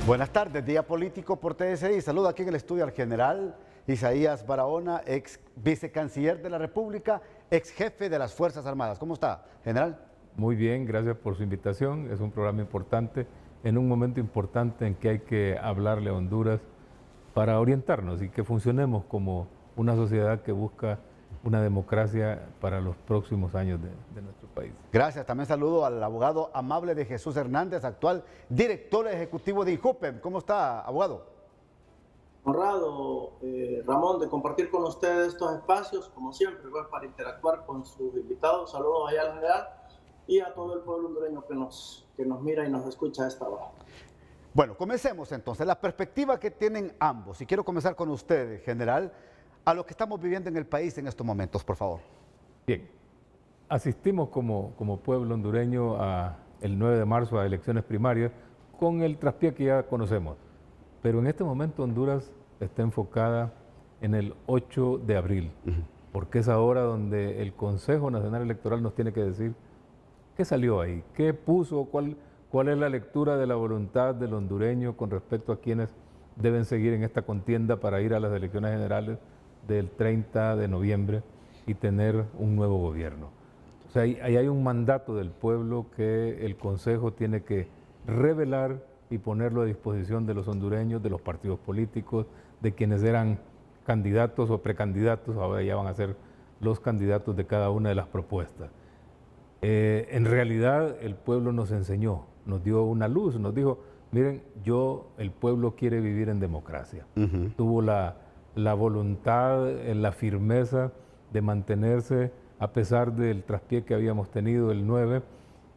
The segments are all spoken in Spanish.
Buenas tardes, Día Político por TSI. Saludo aquí en el estudio al general Isaías Barahona, ex vicecanciller de la República, ex jefe de las Fuerzas Armadas. ¿Cómo está, general? Muy bien, gracias por su invitación. Es un programa importante, en un momento importante en que hay que hablarle a Honduras para orientarnos y que funcionemos como una sociedad que busca una democracia para los próximos años de nuestro país. Gracias. También saludo al abogado Amable de Jesús Hernández, actual director ejecutivo de INJUPEM. ¿Cómo está, abogado? Honrado, Ramón, de compartir con ustedes estos espacios, como siempre, pues, para interactuar con sus invitados. Saludos allá al general y a todo el pueblo hondureño que nos mira y nos escucha a esta hora. Bueno, comencemos entonces. La perspectiva que tienen ambos, y quiero comenzar con usted, general, a lo que estamos viviendo en el país en estos momentos, por favor. Bien, asistimos como pueblo hondureño el 9 de marzo a elecciones primarias con el traspié que ya conocemos. Pero en este momento Honduras está enfocada en el 8 de abril, porque es ahora donde el Consejo Nacional Electoral nos tiene que decir qué salió ahí, qué puso, cuál es la lectura de la voluntad del hondureño con respecto a quienes deben seguir en esta contienda para ir a las elecciones generales del 30 de noviembre y tener un nuevo gobierno. O sea, ahí hay un mandato del pueblo que el Consejo tiene que revelar y ponerlo a disposición de los hondureños, de los partidos políticos, de quienes eran candidatos o precandidatos, ahora ya van a ser los candidatos de cada una de las propuestas. En realidad el pueblo nos enseñó, nos dio una luz, nos dijo, miren, el pueblo quiere vivir en democracia. Tuvo la voluntad, la firmeza de mantenerse a pesar del traspié que habíamos tenido el 9,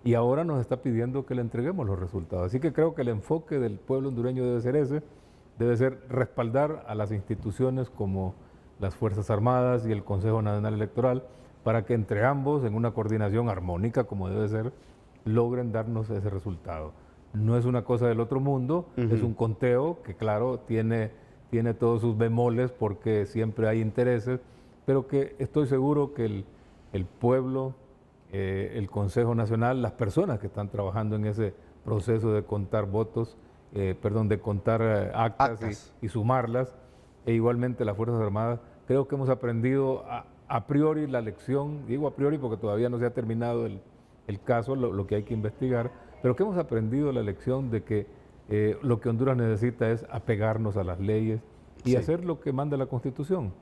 y ahora nos está pidiendo que le entreguemos los resultados. Así que creo que el enfoque del pueblo hondureño debe ser ese, debe ser respaldar a las instituciones como las Fuerzas Armadas y el Consejo Nacional Electoral para que entre ambos, en una coordinación armónica como debe ser, logren darnos ese resultado. No es una cosa del otro mundo, es un conteo que claro tiene todos sus bemoles porque siempre hay intereses, pero que estoy seguro que el pueblo, el Consejo Nacional, las personas que están trabajando en ese proceso de contar votos, de contar actas. Y sumarlas, e igualmente las Fuerzas Armadas, creo que hemos aprendido a priori la lección, digo a priori porque todavía no se ha terminado el caso, lo que hay que investigar, pero que hemos aprendido la lección de que lo que Honduras necesita es apegarnos a las leyes y hacer lo que manda la Constitución.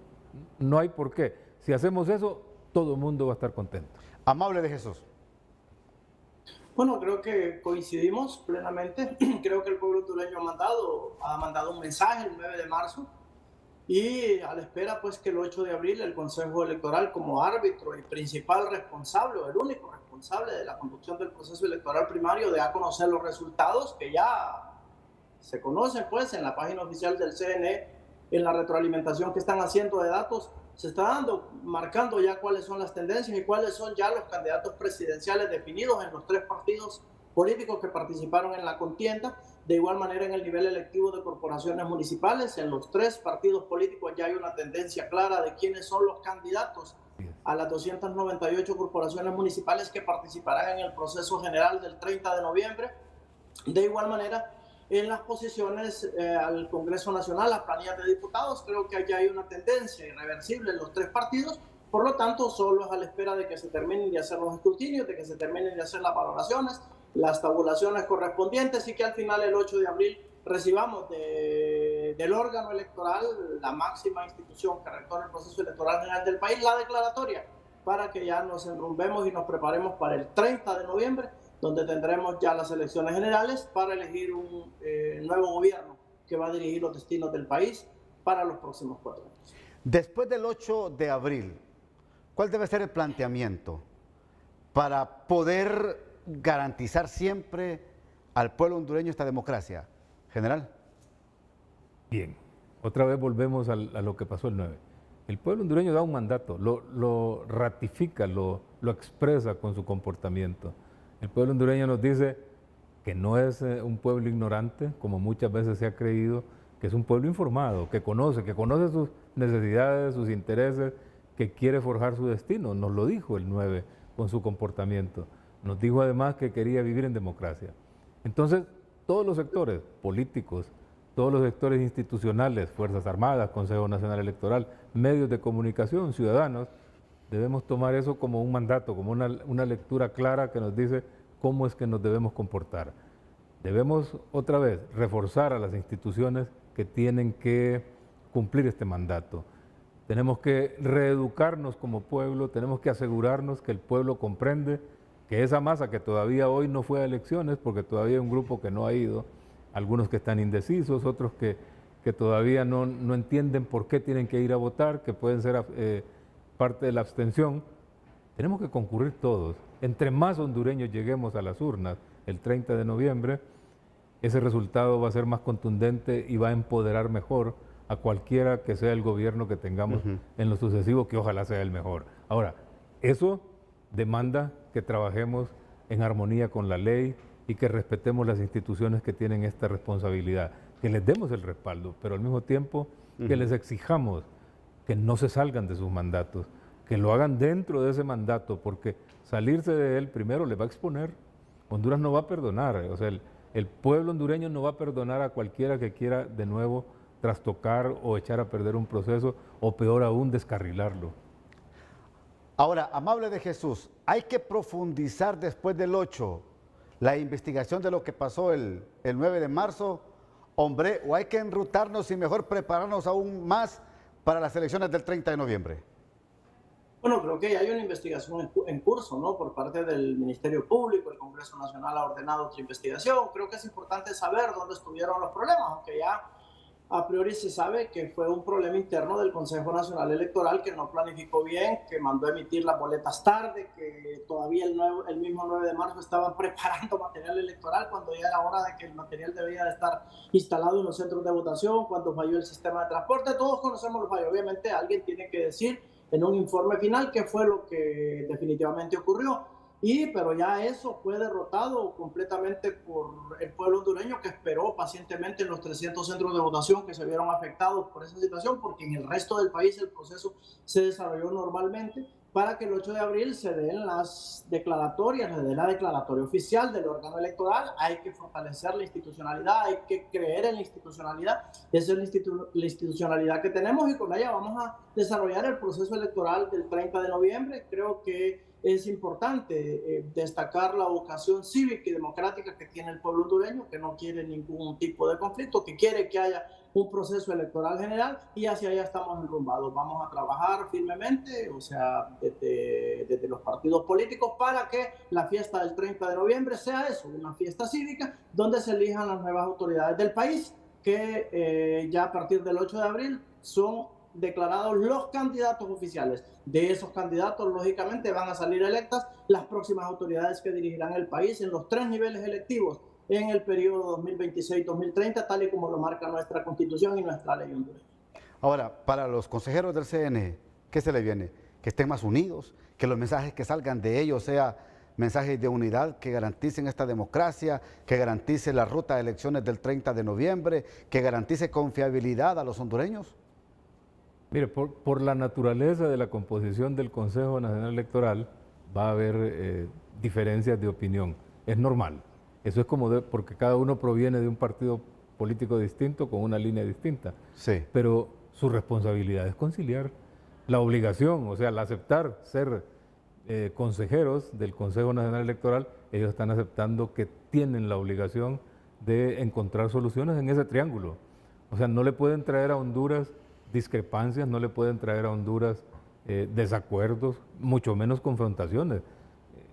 No hay por qué. Si hacemos eso, todo el mundo va a estar contento. Amable de Jesús. Bueno, creo que coincidimos plenamente. Creo que el pueblo hondureño ha mandado un mensaje el 9 de marzo y a la espera pues que el 8 de abril el Consejo Electoral, como árbitro y principal responsable, o el único responsable de la conducción del proceso electoral primario, dé a conocer los resultados que ya se conocen pues en la página oficial del CNE, en la retroalimentación que están haciendo de datos. Se está marcando ya cuáles son las tendencias y cuáles son ya los candidatos presidenciales definidos en los tres partidos políticos que participaron en la contienda. De igual manera, en el nivel electivo de corporaciones municipales, en los tres partidos políticos ya hay una tendencia clara de quiénes son los candidatos a las 298 corporaciones municipales que participarán en el proceso general del 30 de noviembre. De igual manera, en las posiciones al Congreso Nacional, las planillas de diputados, creo que allí hay una tendencia irreversible en los tres partidos. Por lo tanto, solo es a la espera de que se terminen de hacer los escrutinios, de que se terminen de hacer las valoraciones, las tabulaciones correspondientes, y que al final, el 8 de abril, recibamos del órgano electoral, la máxima institución que rectora el proceso electoral general del país, la declaratoria, para que ya nos enrumbemos y nos preparemos para el 30 de noviembre, donde tendremos ya las elecciones generales para elegir un nuevo gobierno que va a dirigir los destinos del país para los próximos 4 años. Después del 8 de abril, ¿cuál debe ser el planteamiento para poder garantizar siempre al pueblo hondureño esta democracia? General. Bien, otra vez volvemos a lo que pasó el 9. El pueblo hondureño da un mandato, lo ratifica, lo expresa con su comportamiento. El pueblo hondureño nos dice que no es un pueblo ignorante, como muchas veces se ha creído, que es un pueblo informado, que conoce sus necesidades, sus intereses, que quiere forjar su destino. Nos lo dijo el 9 con su comportamiento. Nos dijo además que quería vivir en democracia. Entonces, todos los sectores políticos, todos los sectores institucionales, Fuerzas Armadas, Consejo Nacional Electoral, medios de comunicación, ciudadanos, debemos tomar eso como un mandato, como una lectura clara que nos dice cómo es que nos debemos comportar. Debemos otra vez reforzar a las instituciones que tienen que cumplir este mandato. Tenemos que reeducarnos como pueblo, tenemos que asegurarnos que el pueblo comprende que esa masa que todavía hoy no fue a elecciones, porque todavía hay un grupo que no ha ido, algunos que están indecisos, otros que todavía no entienden por qué tienen que ir a votar, que pueden ser parte de la abstención. Tenemos que concurrir todos. Entre más hondureños lleguemos a las urnas el 30 de noviembre, ese resultado va a ser más contundente y va a empoderar mejor a cualquiera que sea el gobierno que tengamos en lo sucesivo, que ojalá sea el mejor. Ahora, eso demanda que trabajemos en armonía con la ley y que respetemos las instituciones que tienen esta responsabilidad, que les demos el respaldo, pero al mismo tiempo que les exijamos que no se salgan de sus mandatos, que lo hagan dentro de ese mandato, porque salirse de él primero les va a exponer. Honduras no va a perdonar, o sea, el pueblo hondureño no va a perdonar a cualquiera que quiera de nuevo trastocar o echar a perder un proceso, o peor aún, descarrilarlo. Ahora, amable de Jesús, ¿hay que profundizar después del 8 la investigación de lo que pasó el 9 de marzo, hombre, o hay que enrutarnos y mejor prepararnos aún más para las elecciones del 30 de noviembre? Bueno, creo que ya hay una investigación en curso, ¿no? Por parte del Ministerio Público, el Congreso Nacional ha ordenado otra investigación. Creo que es importante saber dónde estuvieron los problemas, aunque ya a priori se sabe que fue un problema interno del Consejo Nacional Electoral, que no planificó bien, que mandó a emitir las boletas tarde, que todavía el mismo 9 de marzo estaban preparando material electoral cuando ya era hora de que el material debía de estar instalado en los centros de votación, cuando falló el sistema de transporte. Todos conocemos los fallos. Obviamente alguien tiene que decir en un informe final qué fue lo que definitivamente ocurrió. Pero ya eso fue derrotado completamente por el pueblo hondureño, que esperó pacientemente en los 300 centros de votación que se vieron afectados por esa situación, porque en el resto del país el proceso se desarrolló normalmente, para que el 8 de abril se den las declaratorias, se dé la declaratoria oficial del órgano electoral. Hay que fortalecer la institucionalidad, hay que creer en la institucionalidad. Esa es la institucionalidad que tenemos, y con ella vamos a desarrollar el proceso electoral del 30 de noviembre. Creo que es importante destacar la vocación cívica y democrática que tiene el pueblo hondureño, que no quiere ningún tipo de conflicto, que quiere que haya un proceso electoral general, y hacia allá estamos enrumbados. Vamos a trabajar firmemente, o sea, desde los partidos políticos, para que la fiesta del 30 de noviembre sea eso, una fiesta cívica donde se elijan las nuevas autoridades del país, que ya a partir del 8 de abril son declarados los candidatos oficiales. De esos candidatos, lógicamente, van a salir electas las próximas autoridades que dirigirán el país en los 3 niveles electivos en el periodo 2026-2030, tal y como lo marca nuestra Constitución y nuestra ley hondureña. Ahora, para los consejeros del CNE, ¿qué se le viene? Que estén más unidos, que los mensajes que salgan de ellos sean mensajes de unidad que garanticen esta democracia, que garantice la ruta de elecciones del 30 de noviembre, que garantice confiabilidad a los hondureños. Mire, por la naturaleza de la composición del Consejo Nacional Electoral va a haber diferencias de opinión. Es normal. Eso es como porque cada uno proviene de un partido político distinto con una línea distinta. Sí. Pero su responsabilidad es conciliar. La obligación, o sea, al aceptar ser consejeros del Consejo Nacional Electoral, ellos están aceptando que tienen la obligación de encontrar soluciones en ese triángulo. O sea, no le pueden traer a Honduras discrepancias, no le pueden traer a Honduras desacuerdos, mucho menos confrontaciones.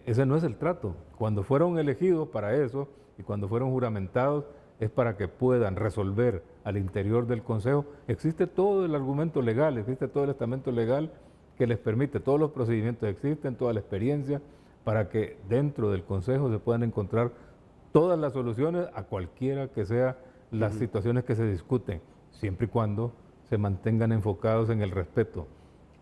Ese no es el trato. Cuando fueron elegidos para eso y cuando fueron juramentados es para que puedan resolver al interior del Consejo. Existe todo el argumento legal, existe todo el estamento legal que les permite, todos los procedimientos existen, toda la experiencia, para que dentro del Consejo se puedan encontrar todas las soluciones a cualquiera que sean las situaciones que se discuten, siempre y cuando se mantengan enfocados en el respeto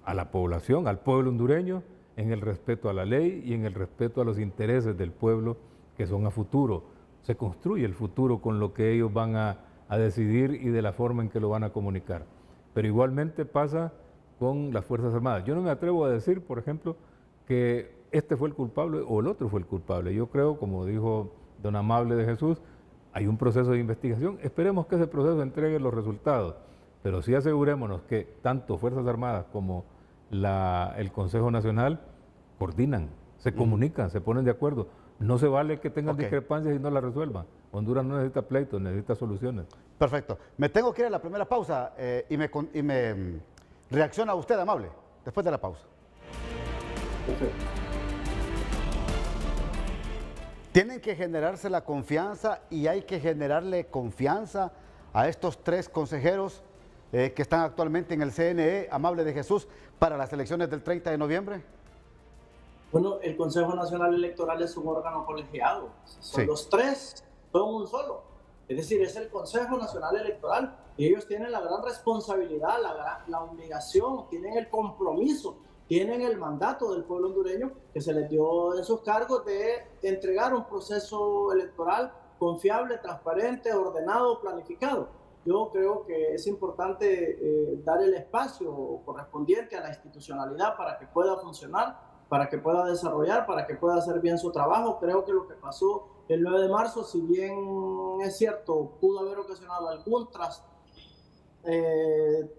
a la población, al pueblo hondureño, en el respeto a la ley y en el respeto a los intereses del pueblo, que son a futuro. Se construye el futuro con lo que ellos van a decidir y de la forma en que lo van a comunicar. Pero igualmente pasa con las Fuerzas Armadas. Yo no me atrevo a decir, por ejemplo, que este fue el culpable o el otro fue el culpable. Yo creo, como dijo don Amable de Jesús, Hay un proceso de investigación, esperemos que ese proceso entregue los resultados, pero sí asegurémonos que tanto Fuerzas Armadas como el Consejo Nacional coordinan, se comunican, se ponen de acuerdo. No se vale que tengan discrepancias y no las resuelvan. Honduras no necesita pleitos, necesita soluciones. Perfecto. Me tengo que ir a la primera pausa y me reacciona usted, amable, después de la pausa. Perfecto. Tienen que generarse la confianza y hay que generarle confianza a estos 3 consejeros que están actualmente en el CNE, Amable de Jesús, para las elecciones del 30 de noviembre. Bueno, el Consejo Nacional Electoral es un órgano colegiado. Son los 3, son un solo. Es decir, es el Consejo Nacional Electoral y ellos tienen la gran responsabilidad, la obligación, tienen el compromiso, tienen el mandato del pueblo hondureño que se les dio en sus cargos de entregar un proceso electoral confiable, transparente, ordenado, planificado. Yo creo que es importante dar el espacio correspondiente a la institucionalidad para que pueda funcionar, para que pueda desarrollar, para que pueda hacer bien su trabajo. Creo que lo que pasó el 9 de marzo, si bien es cierto, pudo haber ocasionado algún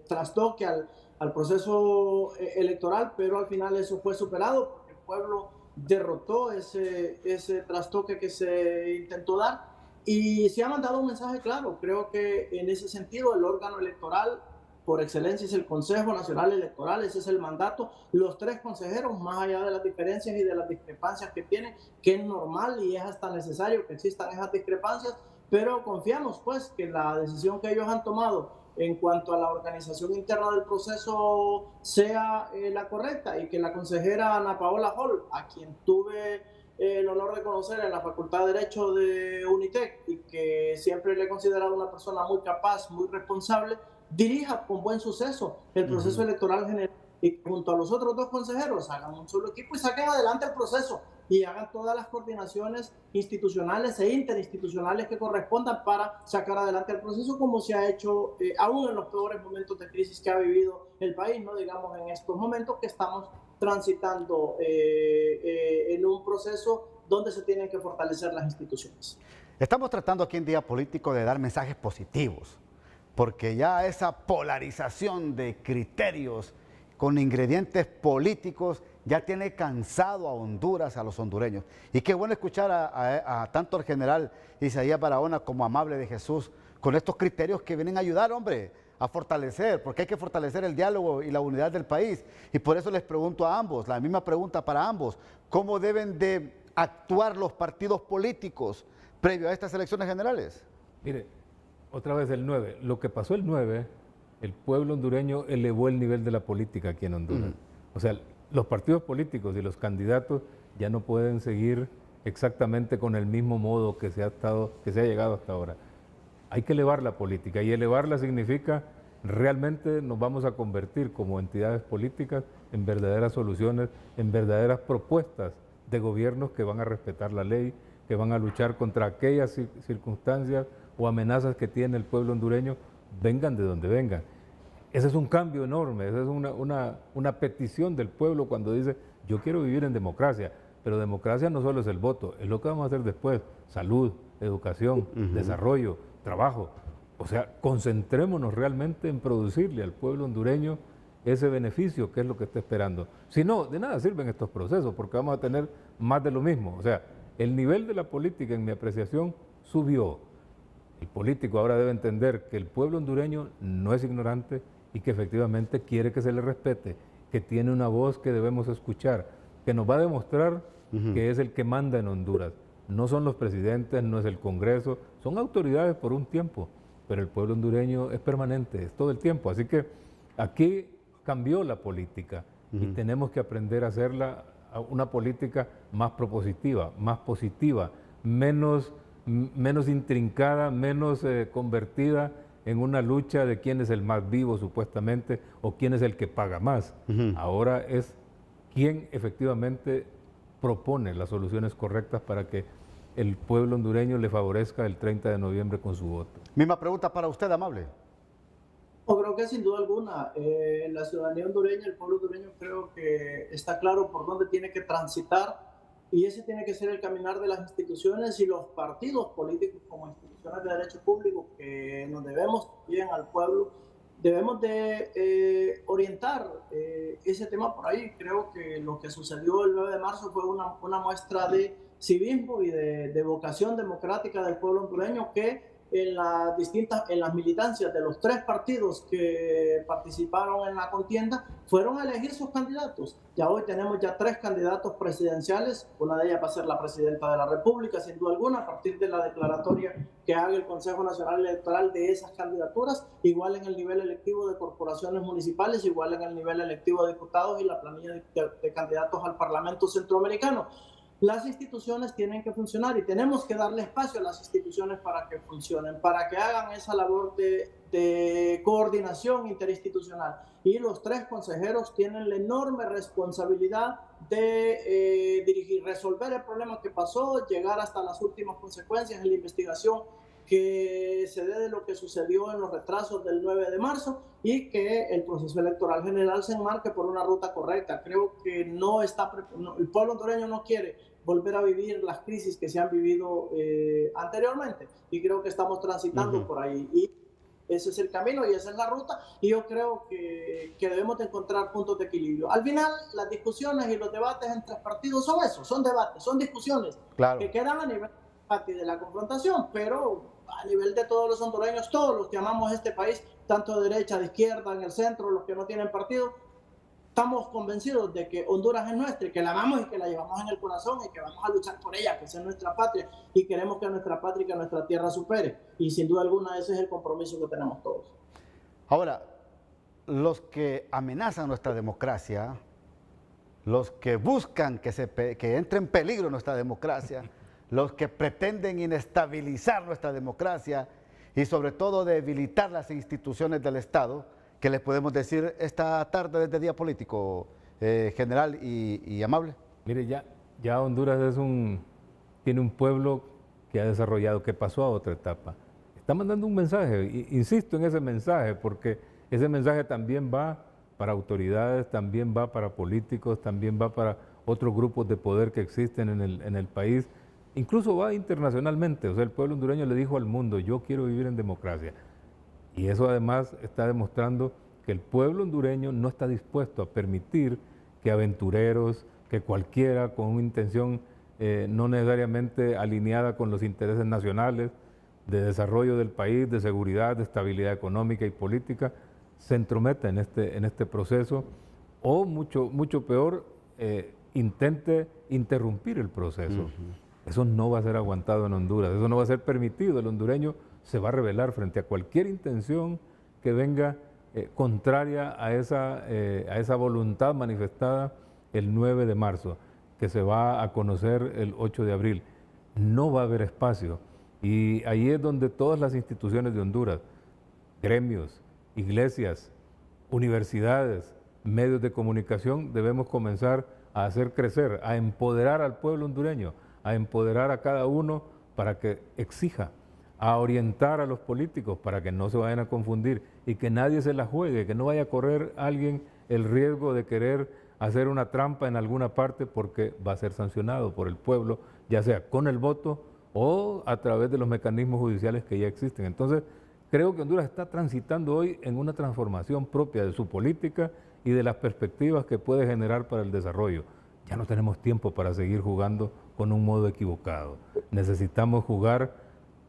trastoque al proceso electoral, pero al final eso fue superado porque el pueblo derrotó ese trastoque que se intentó dar y se ha mandado un mensaje claro. Creo que en ese sentido el órgano electoral por excelencia es el Consejo Nacional Electoral, ese es el mandato. Los 3 consejeros, más allá de las diferencias y de las discrepancias que tienen, que es normal y es hasta necesario que existan esas discrepancias, pero confiamos pues que la decisión que ellos han tomado en cuanto a la organización interna del proceso sea la correcta y que la consejera Ana Paola Hall, a quien tuve el honor de conocer en la Facultad de Derecho de UNITEC y que siempre le he considerado una persona muy capaz, muy responsable, dirija con buen suceso el proceso electoral general y junto a los otros 2 consejeros hagan un solo equipo y saquen adelante el proceso y hagan todas las coordinaciones institucionales e interinstitucionales que correspondan para sacar adelante el proceso como se ha hecho aún en los peores momentos de crisis que ha vivido el país, no digamos en estos momentos que estamos transitando en un proceso donde se tienen que fortalecer las instituciones. Estamos tratando aquí en Día Político de dar mensajes positivos, porque ya esa polarización de criterios con ingredientes políticos ya tiene cansado a Honduras, a los hondureños. Y qué bueno escuchar a tanto al general Isaías Barahona como a Amable de Jesús con estos criterios que vienen a ayudar, hombre, a fortalecer, porque hay que fortalecer el diálogo y la unidad del país. Y por eso les pregunto a ambos, la misma pregunta para ambos, ¿cómo deben de actuar los partidos políticos previo a estas elecciones generales? Mire, otra vez el 9. Lo que pasó el 9, el pueblo hondureño elevó el nivel de la política aquí en Honduras. O sea, los partidos políticos y los candidatos ya no pueden seguir exactamente con el mismo modo que se ha llegado hasta ahora. Hay que elevar la política y elevarla significa realmente nos vamos a convertir como entidades políticas en verdaderas soluciones, en verdaderas propuestas de gobiernos que van a respetar la ley, que van a luchar contra aquellas circunstancias o amenazas que tiene el pueblo hondureño, vengan de donde vengan. Ese es un cambio enorme, esa es una petición del pueblo cuando dice, yo quiero vivir en democracia, pero democracia no solo es el voto, es lo que vamos a hacer después, salud, educación, desarrollo, trabajo. O sea, concentrémonos realmente en producirle al pueblo hondureño ese beneficio que es lo que está esperando. Si no, de nada sirven estos procesos porque vamos a tener más de lo mismo. O sea, el nivel de la política, en mi apreciación, subió. El político ahora debe entender que el pueblo hondureño no es ignorante y que efectivamente quiere que se le respete, que tiene una voz que debemos escuchar, que nos va a demostrar que es el que manda en Honduras. No son los presidentes, no es el Congreso, son autoridades por un tiempo, pero el pueblo hondureño es permanente, es todo el tiempo. Así que aquí cambió la política y tenemos que aprender a hacerla una política más propositiva, más positiva, menos intrincada, menos convertida en una lucha de quién es el más vivo supuestamente o quién es el que paga más. Ahora es quién efectivamente propone las soluciones correctas para que el pueblo hondureño le favorezca el 30 de noviembre con su voto. Misma pregunta para usted, Amable. Yo creo que sin duda alguna la ciudadanía hondureña, el pueblo hondureño creo que está claro por dónde tiene que transitar y ese tiene que ser el caminar de las instituciones y los partidos políticos como instituciones de derecho público que nos debemos bien al pueblo. Debemos de orientar ese tema por ahí. Creo que lo que sucedió el 9 de marzo fue una muestra de civismo y de vocación democrática del pueblo hondureño que en las militancias de los 3 partidos que participaron en la contienda fueron a elegir sus candidatos. Ya hoy tenemos ya 3 candidatos presidenciales, una de ellas va a ser la presidenta de la República, sin duda alguna, a partir de la declaratoria que haga el Consejo Nacional Electoral de esas candidaturas, igual en el nivel electivo de corporaciones municipales, igual en el nivel electivo de diputados y la planilla de candidatos al Parlamento Centroamericano. Las instituciones tienen que funcionar y tenemos que darle espacio a las instituciones para que funcionen, para que hagan esa labor de coordinación interinstitucional. Y los 3 consejeros tienen la enorme responsabilidad de dirigir, resolver el problema que pasó, llegar hasta las últimas consecuencias en la investigación que se dé de lo que sucedió en los retrasos del 9 de marzo y que el proceso electoral general se enmarque por una ruta correcta. Creo que el pueblo hondureño no quiere volver a vivir las crisis que se han vivido anteriormente y creo que estamos transitando por ahí. Y ese es el camino y esa es la ruta y yo creo que debemos de encontrar puntos de equilibrio. Al final, las discusiones y los debates entre partidos son eso, son debates, son discusiones que quedan a nivel de la confrontación, pero a nivel de todos los hondureños, todos los que amamos este país, tanto de derecha, de izquierda, en el centro, los que no tienen partido, estamos convencidos de que Honduras es nuestra y que la amamos y que la llevamos en el corazón y que vamos a luchar por ella, que sea nuestra patria y queremos que nuestra patria y que nuestra tierra supere. Y sin duda alguna ese es el compromiso que tenemos todos. Ahora, los que amenazan nuestra democracia, los que buscan que entre en peligro nuestra democracia, los que pretenden inestabilizar nuestra democracia y sobre todo debilitar las instituciones del Estado, ¿qué les podemos decir esta tarde desde Día Político, general y amable? Mire, ya Honduras tiene un pueblo que ha desarrollado, que pasó a otra etapa. Está mandando un mensaje, insisto en ese mensaje, porque ese mensaje también va para autoridades, también va para políticos, también va para otros grupos de poder que existen en el país. Incluso va internacionalmente, o sea, el pueblo hondureño le dijo al mundo, yo quiero vivir en democracia. Y eso además está demostrando que el pueblo hondureño no está dispuesto a permitir que aventureros, que cualquiera con una intención no necesariamente alineada con los intereses nacionales, de desarrollo del país, de seguridad, de estabilidad económica y política, se entrometa en este proceso o mucho peor, intente interrumpir el proceso. Eso no va a ser aguantado en Honduras, eso no va a ser permitido. El hondureño se va a rebelar frente a cualquier intención que venga contraria a esa voluntad manifestada el 9 de marzo, que se va a conocer el 8 de abril. No va a haber espacio. Y ahí es donde todas las instituciones de Honduras, gremios, iglesias, universidades, medios de comunicación, debemos comenzar a hacer crecer, a empoderar al pueblo hondureño, a empoderar a cada uno para que exija, a orientar a los políticos para que no se vayan a confundir y que nadie se la juegue, que no vaya a correr alguien el riesgo de querer hacer una trampa en alguna parte porque va a ser sancionado por el pueblo, ya sea con el voto o a través de los mecanismos judiciales que ya existen. Entonces, creo que Honduras está transitando hoy en una transformación propia de su política y de las perspectivas que puede generar para el desarrollo. Ya no tenemos tiempo para seguir jugando con un modo equivocado. Necesitamos jugar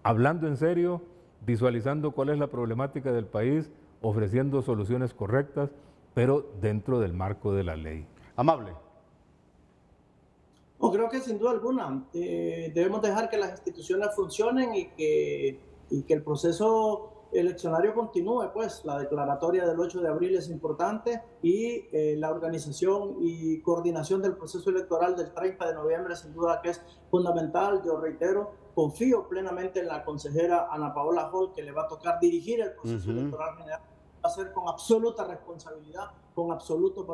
hablando en serio, visualizando cuál es la problemática del país, ofreciendo soluciones correctas, pero dentro del marco de la ley. Amable. No, creo que sin duda alguna debemos dejar que las instituciones funcionen y que el proceso eleccionario continúe, pues la declaratoria del 8 de abril es importante y la organización y coordinación del proceso electoral del 30 de noviembre sin duda que es fundamental. Yo reitero, confío plenamente en la consejera Ana Paola Hall, que le va a tocar dirigir el proceso electoral general, va a hacer con absoluta responsabilidad, con absoluto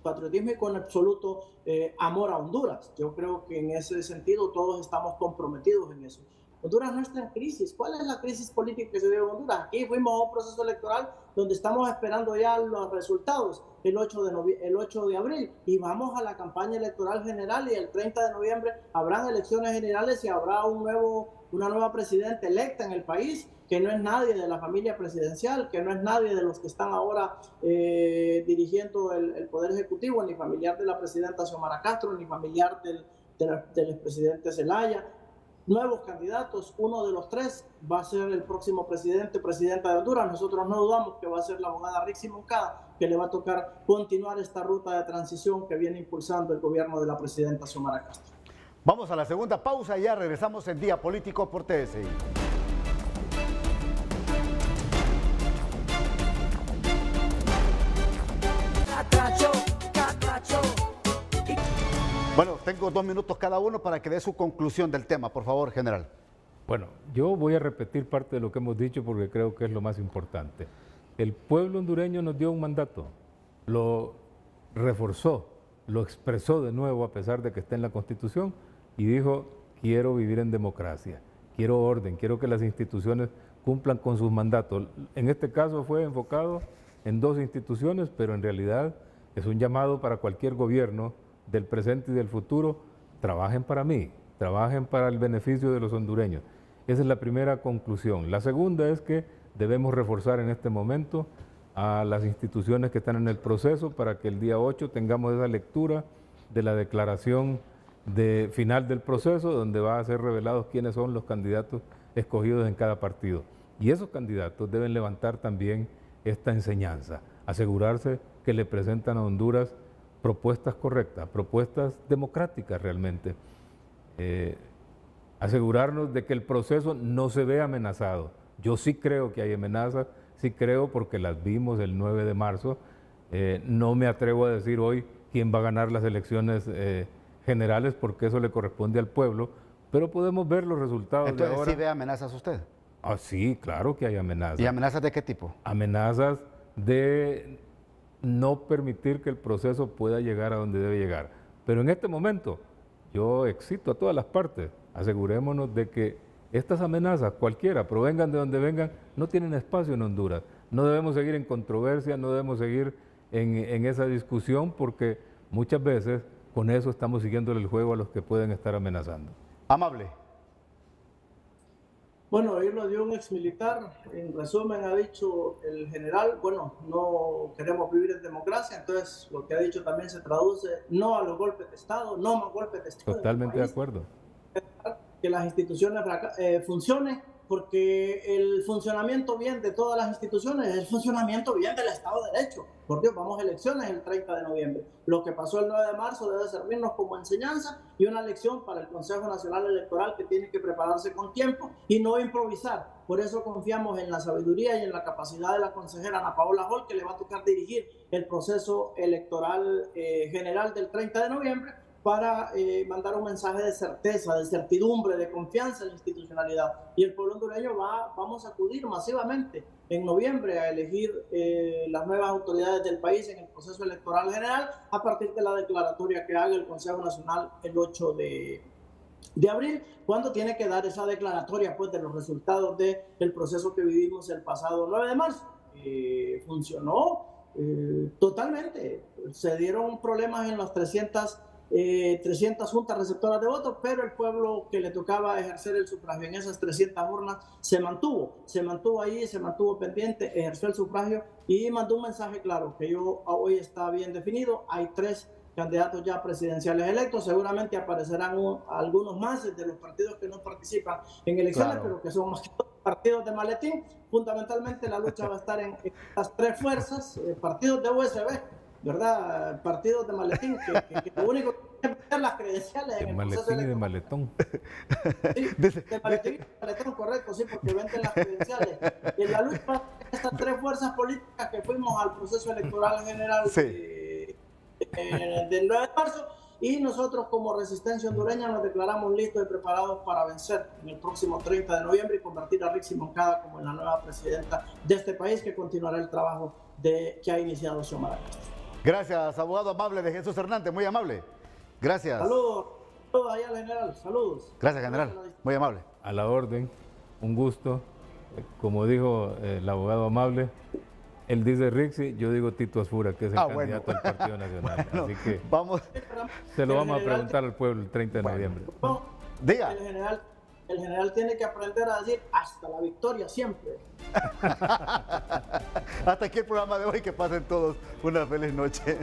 patriotismo y con absoluto amor a Honduras. Yo creo que en ese sentido todos estamos comprometidos en eso. Honduras no está en crisis. ¿Cuál es la crisis política que se dio en Honduras? Aquí fuimos a un proceso electoral donde estamos esperando ya los resultados el 8 de abril y vamos a la campaña electoral general y el 30 de noviembre habrán elecciones generales y habrá una nueva presidenta electa en el país, que no es nadie de la familia presidencial, que no es nadie de los que están ahora dirigiendo el Poder Ejecutivo, ni familiar de la presidenta Xiomara Castro, ni familiar del expresidente Zelaya. Nuevos candidatos, uno de los tres va a ser el próximo presidenta de Honduras. Nosotros no dudamos que va a ser la abogada Rixi Moncada, que le va a tocar continuar esta ruta de transición que viene impulsando el gobierno de la presidenta Xiomara Castro. Vamos a la segunda pausa y ya regresamos en Día Político por TSI. Bueno, tengo 2 minutos cada uno para que dé su conclusión del tema, por favor, general. Bueno, yo voy a repetir parte de lo que hemos dicho porque creo que es lo más importante. El pueblo hondureño nos dio un mandato, lo reforzó, lo expresó de nuevo a pesar de que está en la Constitución y dijo, quiero vivir en democracia, quiero orden, quiero que las instituciones cumplan con sus mandatos. En este caso fue enfocado en 2 instituciones, pero en realidad es un llamado para cualquier gobierno del presente y del futuro, trabajen para mí, trabajen para el beneficio de los hondureños. Esa es la primera conclusión. La segunda es que debemos reforzar en este momento a las instituciones que están en el proceso para que el día 8 tengamos esa lectura de la declaración final del proceso, donde va a ser revelados quiénes son los candidatos escogidos en cada partido. Y esos candidatos deben levantar también esta enseñanza, asegurarse que le presentan a Honduras propuestas correctas, propuestas democráticas realmente. Asegurarnos de que el proceso no se ve amenazado. Yo sí creo que hay amenazas, sí creo porque las vimos el 9 de marzo. No me atrevo a decir hoy quién va a ganar las elecciones generales porque eso le corresponde al pueblo, pero podemos ver los resultados. Entonces, de ahora. ¿sí ve amenazas usted? Ah, sí, claro que hay amenazas. ¿Y amenazas de qué tipo? Amenazas de no permitir que el proceso pueda llegar a donde debe llegar. Pero en este momento, yo excito a todas las partes, asegurémonos de que estas amenazas, cualquiera, provengan de donde vengan, no tienen espacio en Honduras. No debemos seguir en controversia, no debemos seguir en esa discusión, porque muchas veces con eso estamos siguiéndole el juego a los que pueden estar amenazando. Amable. Bueno, hoy lo dio un exmilitar. En resumen, ha dicho el general, bueno, no queremos vivir en democracia, entonces lo que ha dicho también se traduce no a los golpes de Estado, no más golpes de Estado. Totalmente de acuerdo. Que las instituciones funcionen, porque el funcionamiento bien de todas las instituciones es el funcionamiento bien del Estado de Derecho. Por Dios, vamos a elecciones el 30 de noviembre. Lo que pasó el 9 de marzo debe servirnos como enseñanza y una lección para el Consejo Nacional Electoral, que tiene que prepararse con tiempo y no improvisar. Por eso confiamos en la sabiduría y en la capacidad de la consejera Ana Paola Hall, que le va a tocar dirigir el proceso electoral general del 30 de noviembre, para mandar un mensaje de certeza, de certidumbre, de confianza en la institucionalidad. Y el pueblo hondureño vamos a acudir masivamente en noviembre a elegir las nuevas autoridades del país en el proceso electoral general a partir de la declaratoria que haga el Consejo Nacional el 8 de abril, cuando tiene que dar esa declaratoria pues, de los resultados del proceso que vivimos el pasado 9 de marzo. Funcionó totalmente. Se dieron problemas en las 300 juntas receptoras de votos, pero el pueblo que le tocaba ejercer el sufragio en esas 300 urnas se mantuvo ahí, se mantuvo pendiente, ejerció el sufragio y mandó un mensaje claro, que hoy está bien definido. Hay 3 candidatos ya presidenciales electos, seguramente aparecerán algunos más de los partidos que no participan en elecciones, claro, pero que son más que todos partidos de maletín. Fundamentalmente la lucha va a estar en estas 3 fuerzas, partidos de USB, ¿verdad? Partidos de maletín, que lo único que es meter las credenciales en el maletín y de maletón. Sí, de maletín y de maletón, correcto, sí, porque venden las credenciales. Y en la lucha de estas 3 fuerzas políticas que fuimos al proceso electoral general del 9 de marzo, y nosotros como Resistencia Hondureña nos declaramos listos y preparados para vencer en el próximo 30 de noviembre y convertir a Rixi Moncada como la nueva presidenta de este país, que continuará el trabajo que ha iniciado Xiomara Castro. Gracias, abogado Amable de Jesús Hernández, muy amable. Gracias. Saludos allá al general, saludos. Gracias, general, muy amable. A la orden, un gusto. Como dijo el abogado amable, él dice Rixi, yo digo Tito Asfura, que es el candidato del Partido Nacional. Bueno, así que vamos. se lo vamos a preguntar al pueblo el 30 de noviembre. Diga. El general tiene que aprender a decir hasta la victoria siempre. Hasta aquí el programa de hoy. Que pasen todos una feliz noche.